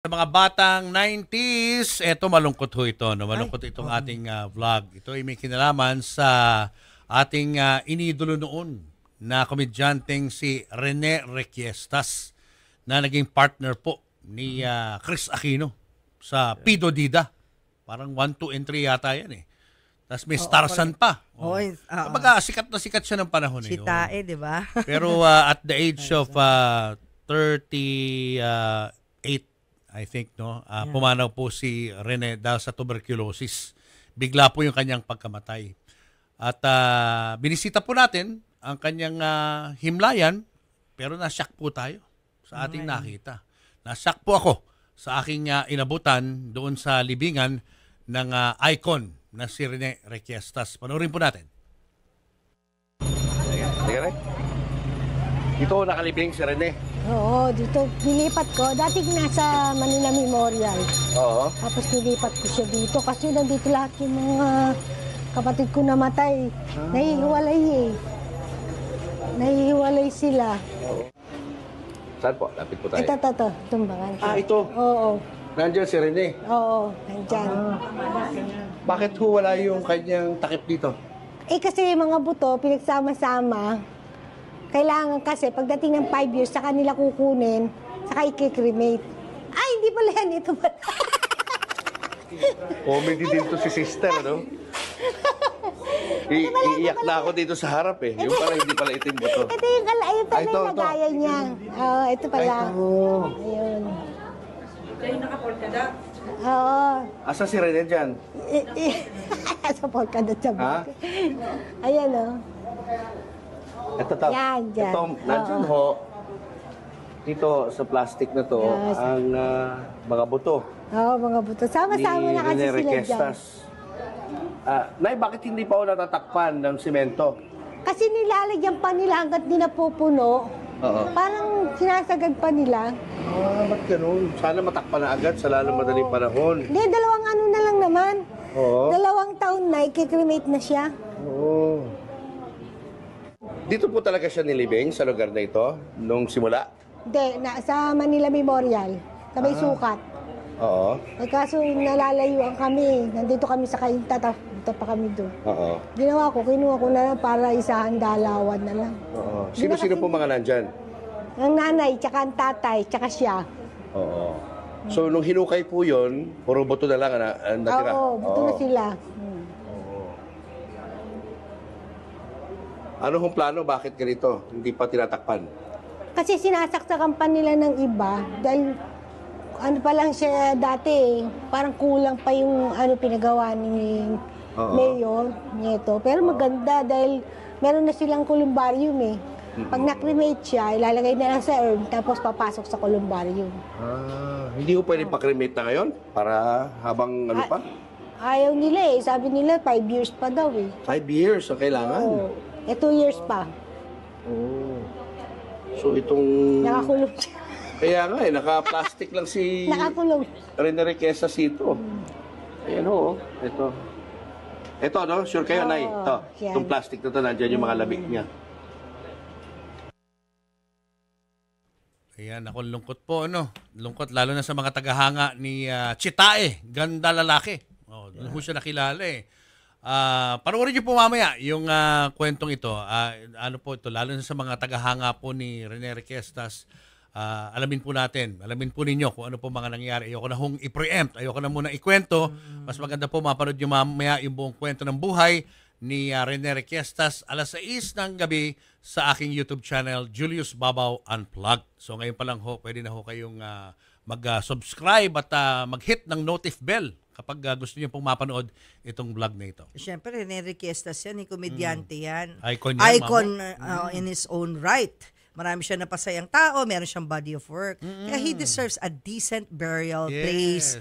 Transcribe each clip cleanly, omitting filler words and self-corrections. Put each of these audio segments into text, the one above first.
Sa mga batang 90s, eto malungkot ho ito. No? Malungkot itong ating vlog. Ito ay may kinalaman sa ating inidolo noon na komedyanteng si Rene Requiestas na naging partner po ni Chris Aquino sa Pido Dida. Parang 1, 2, and 3 yata yan eh. Tapos may Starsan pa. Kumbaga, sikat na sikat siya ng panahon eh. Chitae, di ba? Pero at the age of 38, I think, no, pumanaw po si Rene dahil sa tuberculosis. Bigla po yung kanyang pagkamatay. At binisita po natin ang kanyang himlayan, pero nasyak po tayo sa ating nakita. Nasyak po ako sa aking inabutan doon sa libingan ng icon na si Rene Requiestas. Panoorin po natin. Dito nakalibing si Rene. Oo, dito nilipat ko. Dati nasa Manila Memorial. Oo. Tapos nilipat ko siya dito kasi nandito lahat yung mga kapatid ko namatay. Nahihiwalay eh. Nahihiwalay sila. Saan po? Lapit po tayo. Ito. Tumbangan. Ito. Oo. Nandiyan si Rene. Oo, nandyan. Bakit ho wala yung kanyang takip dito? Eh kasi mga buto, pinagsama-sama. Kailangan kasi pagdating ng 5 years, sa kanila kukunin, saka i-cremate. Ay, hindi pala yan. Ito pala. Comedy din to si sister, ano? Iiyak na ako dito sa harap eh. Yung pala hindi pala itim buto. Ito yung ito Ito. yung lagaya niya. Oo, ito pala. Ito. Ayun. Ito yung nakapolkada. Oo. Asa si Rene dyan? Sa polkadot sa Ha? buto. Ayan o. Ito to. Yan, dyan. Ito, nandyan ho. Dito sa plastic na to, Yes. ang mga buto. Oo, mga buto. Sama-sama na kasi Rene sila dyan. Requiestas. Nay, bakit hindi pa ako natatakpan ng simento? Kasi nilalagyan pa nila hanggat di napupuno. Oo. Parang sinasagad pa nila. Ba't ganun? Sana matakpan na agad sa lalong madaling panahon. Hindi, 2 ano na lang naman. Oo. 2 taon na, i-cremate na siya. Oo. Dito po talaga siya nilibing sa lugar na ito nung simula? Hindi, sa Manila Memorial. Sa may sukat. Oo. Eh kaso nalalayuan kami. Nandito kami sa Kainta, dito pa kami doon. Oo. Ginawa ko, kinuha ko na lang para isahan dalawan na lang. Oo. Sino-sino po mga nandyan? Ang nanay, tsaka ang tatay, tsaka siya. Oo. So, nung hinukay po yun, puro buto na lang ang natira? Oo, buto na sila. Ano hong plano? Bakit ganito? Hindi pa tinatakpan? Kasi sinasaksakan pa nila ng iba dahil ano pa lang siya dati, parang kulang pa yung pinagawa ni Mayor Nieto. Pero maganda dahil meron na silang columbarium eh. Pag na-cremate siya, ilalagay na lang sa urn tapos papasok sa columbarium. Hindi ko pwede pa-cremate na ngayon? Para habang ano pa? Ayaw nila eh. Sabi nila 5 years pa daw eh. 5 years ang kailangan? Oo. 2 years pa. Oo. So itong... Nakakulong siya. Kaya nga eh, naka-plastic lang si Nakakulong. Rene Requiestas ito. Ayan ho, ito. Ito, no? Sure kayo, Nay? Ito. yan. Itong plastic na ito, nandiyan yung mga labig niya. Ayan, ako lungkot po, ano? Lungkot lalo na sa mga tagahanga ni Chitae, ganda lalaki. Oh, doon po siya nakilala eh. Panoorin niyo po mamaya yung kwentong ito. Ano po ito, lalo na sa mga tagahanga po ni Rene Requiestas. Alamin po natin, alamin po ninyo kung ano po mga nangyari. Ayoko na hong i-preempt, ayoko na muna ikwento. Mas maganda po mapanood nyo mamaya yung buong kwento ng buhay ni Rene Requiestas alas 6 ng gabi sa aking YouTube channel, Julius Babaw Unplugged. So ngayon pa lang ho, pwede na ho kayong mag-subscribe at mag-hit ng notif bell kapag gusto niyo pong mapanood itong vlog na ito. Siyempre, Rene Requiestas yan, komedyante yan. Icon yan, Icon in his own right. Marami siya napasayang tao, meron siyang body of work. Kaya he deserves a decent burial place.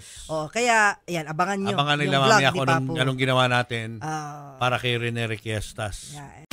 Kaya, ayan, abangan nyo. Abangan nila yung mamaya vlog kung ni Papo. anong ginawa natin para kay Rene Requiestas. Yeah.